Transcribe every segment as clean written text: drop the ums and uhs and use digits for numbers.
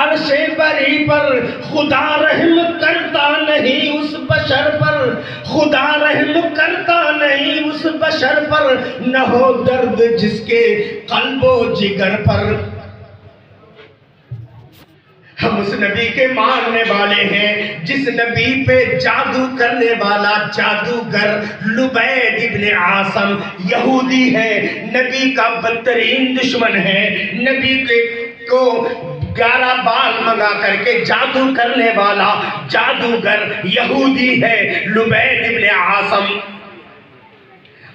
عرش بری پر خدا رحم کرتا نہیں اس بشر پر، خدا رحم کرتا نہیں اس بشر پر، نہ ہو درد جس کے قلب و جگر پر۔ ہم اس نبی کے ماننے والے ہیں جس نبی پہ جادو کرنے والا جادوگر لبید ابن عاصم یہودی ہے، نبی کا بدترین دشمن ہے، نبی کو 11 بال منگا کر کے جادو کرنے والا جادوگر یہودی ہے لبید ابن عاصم۔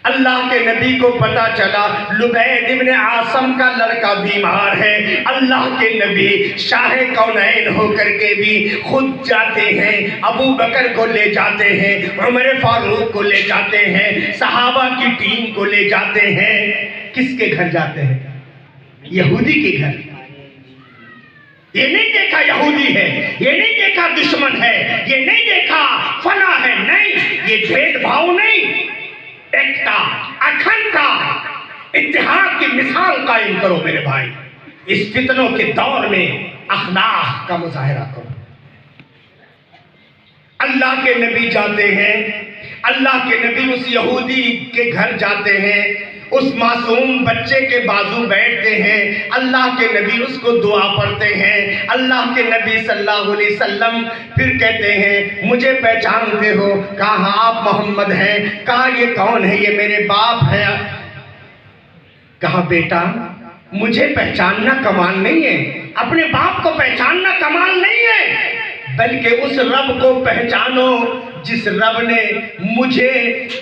اللہ کے نبی کو پتا چلا لبید ابن عاصم کا لڑکا بیمار ہے، اللہ کے نبی شاہ کونین ہو کر کے بھی خود جاتے ہیں، ابو بکر کو لے جاتے ہیں، عمر فاروق کو لے جاتے ہیں، صحابہ کی ٹیم کو لے جاتے ہیں۔ کس کے گھر جاتے ہیں؟ یہودی کے گھر۔ یہ نہیں دیکھا یہودی ہے، یہ نہیں دیکھا دشمن ہے، یہ نہیں دیکھا فنا ہے، نہیں، یہ بھید بھاؤ نہیں، ایکتا اکھنڈتا اتحاد کی مثال قائم کرو میرے بھائی۔ اس فتنوں کے دور میں اخلاق کا مظاہرہ کرو۔ اللہ کے نبی جاتے ہیں، اللہ کے نبی اس یہودی کے گھر جاتے ہیں، اس معصوم بچے کے بازو بیٹھتے ہیں، اللہ کے نبی اس کو دعا پڑھتے ہیں، اللہ کے نبی صلی اللہ علیہ وسلم پھر کہتے ہیں مجھے پہچانتے ہو؟ کہا آپ محمد ہیں۔ کہا یہ کون ہے؟ یہ میرے باپ ہے۔ کہا بیٹا مجھے پہچاننا کمال نہیں ہے، اپنے باپ کو پہچاننا کمال نہیں ہے، بلکہ اس رب کو پہچانو جس رب نے مجھے،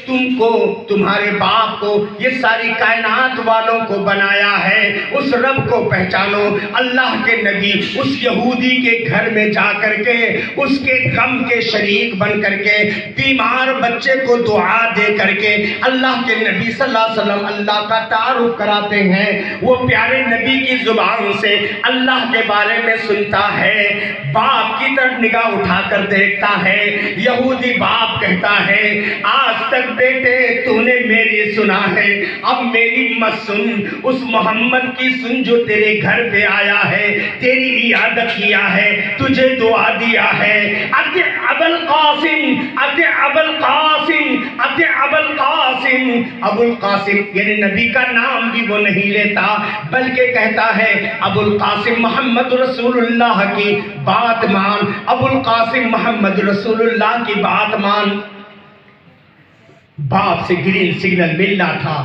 تم کو، تمہارے باپ کو، یہ ساری کائنات والوں کو بنایا ہے، اس رب کو پہچانو۔ اللہ کے نبی اس یہودی کے گھر میں جا کر کے اس کے غم کے شریک بن کر کے بیمار بچے کو دعا دے کر کے اللہ کے نبی صلی اللہ علیہ وسلم اللہ کا تعارف کراتے ہیں۔ وہ پیارے نبی کی زبان سے اللہ کے بارے میں سنتا ہے، باپ کی طرف نگاہ اٹھا کر دیکھتا ہے، یہودی باپ کہتا ہے آج تک بیٹے تو نے میری سنا ہے، اب میری مت سن، اس محمد کی سن جو تیرے گھر پہ آیا ہے، تیری عیادت کیا ہے، تجھے دعا دیا ہے۔ اطع ابا القاسم، اطع ابا القاسم، اطع ابا القاسم۔ ابو القاسم یعنی نبی کا نام بھی وہ نہیں لیتا، بلکہ کہتا ہے ابو القاسم محمد رسول اللہ کی بات مان، ابو القاسم محمد رسول اللہ کی بات مان۔ باپ سے گرین سگنل ملنا تھا،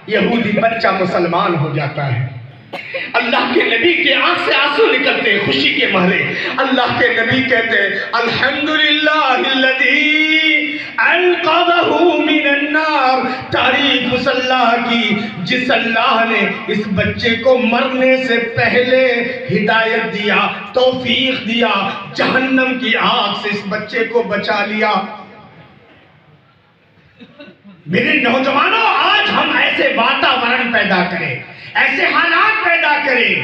یہودی بچہ مسلمان ہو جاتا ہے۔ اللہ کے نبی کے آنکھ سے آنسو نکلتے خوشی کے مارے۔ اللہ کے نبی کہتے الحمدللہ الذی انقذہ من النار، تعریف اس اللہ کی جس اللہ نے اس بچے کو مرنے سے پہلے ہدایت دیا، توفیق دیا، جہنم کی آگ سے اس بچے کو بچا لیا۔ میرے نوجوانوں آج ہم ایسے واتاورن پیدا کریں، ایسے حالات پیدا کریں،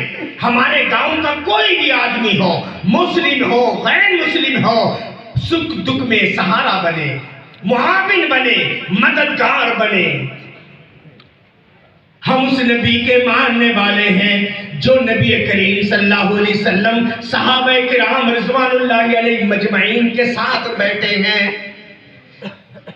ہمارے گاؤں کا کوئی بھی آدمی ہو، مسلم ہو غیر مسلم ہو، سکھ دکھ میں سہارا بنے، معاون بنے، مددگار بنے۔ ہم اس نبی کے ماننے والے ہیں جو نبی کریم صلی اللہ علیہ وسلم صحابہ کرام رضوان اللہ علیہ مجمعین کے ساتھ بیٹھے ہیں۔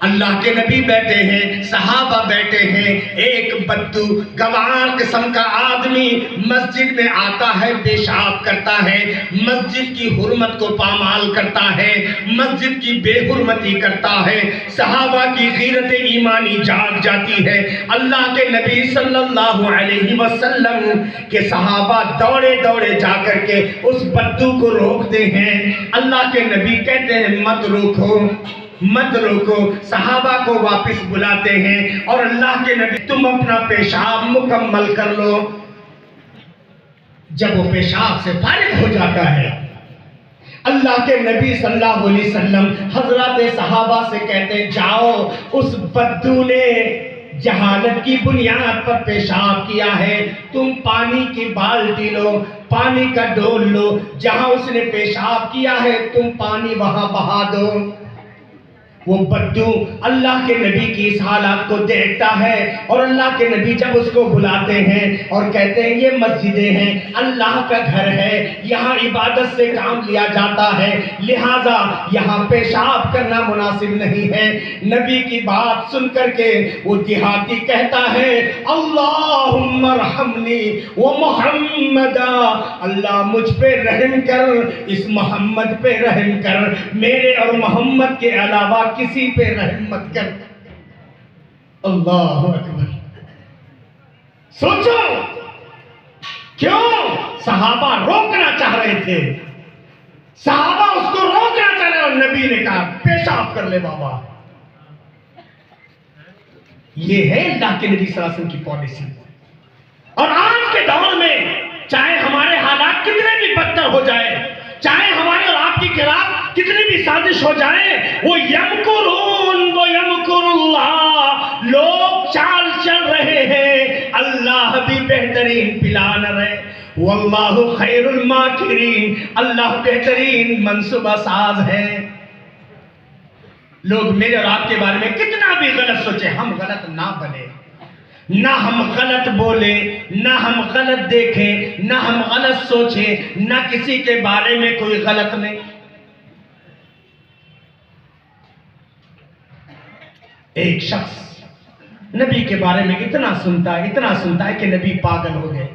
اللہ کے نبی بیٹھے ہیں، صحابہ بیٹھے ہیں، ایک بدو گوار قسم کا آدمی مسجد میں آتا ہے، پیشاب کرتا ہے، مسجد کی حرمت کو پامال کرتا ہے، مسجد کی بے حرمتی کرتا ہے، صحابہ کی غیرت ایمانی جاگ جاتی ہے۔ اللہ کے نبی صلی اللہ علیہ وسلم کے صحابہ دوڑے دوڑے جا کر کے اس بدو کو روکتے ہیں۔ اللہ کے نبی کہتے ہیں مت روکو، مت روکو، صحابہ کو واپس بلاتے ہیں اور اللہ کے نبی تم اپنا پیشاب مکمل کر لو۔ جب وہ پیشاب سے فارغ ہو جاتا ہے، اللہ کے نبی صلی اللہ علیہ وسلم حضرات صحابہ سے کہتے ہیں جاؤ، اس بدو نے جہالت کی بنیاد پر پیشاب کیا ہے، تم پانی کی بالٹی لو، پانی کا ڈول لو، جہاں اس نے پیشاب کیا ہے تم پانی وہاں بہا دو۔ وہ بدو اللہ کے نبی کی اس حالات کو دیکھتا ہے اور اللہ کے نبی جب اس کو بلاتے ہیں اور کہتے ہیں یہ مسجدیں ہیں، اللہ کا گھر ہے، یہاں عبادت سے کام لیا جاتا ہے، لہذا یہاں پیشاب کرنا مناسب نہیں ہے، نبی کی بات سن کر کے وہ دیہاتی کہتا ہے اللہم ارحمنی و محمدا، اللہ مجھ پہ رحم کر، اس محمد پہ رحم کر، میرے اور محمد کے علاوہ کسی پہ رحم مت کر۔ اللہ اکبر۔ سوچو کیوں صحابہ روکنا چاہ رہے تھے، صحابہ اس کو روکنا چاہ رہے اور نبی نے کہا پیشاب کر لے بابا۔ یہ ہے اللہ کے نبی صلی اللہ علیہ وسلم کی پالیسی۔ اور آج کے دور میں چاہے ہمارے حالات کتنے بھی بدتر ہو جائے، چاہے ہمارے اور آپ کی خلاف کتنی بھی سازش ہو جائے، وہ یمکرون و یمکر اللہ، لوگ چال چل رہے ہیں، اللہ بھی بہترین پلان رہے، واللہ خیر الماکرین، اللہ بہترین منصوبہ ساز ہے۔ لوگ میرے اور آپ کے بارے میں کتنا بھی غلط سوچے، ہم غلط نہ بنے، نہ ہم غلط بولے، نہ ہم غلط دیکھیں، نہ ہم غلط سوچیں، نہ کسی کے بارے میں کوئی غلط نہیں۔ ایک شخص نبی کے بارے میں اتنا سنتا ہے کہ نبی پاگل ہو گئے،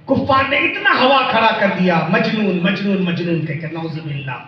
کفار نے اتنا ہوا کھڑا کر دیا، مجنون مجنون مجنون کہہ کر، نعوذ باللہ۔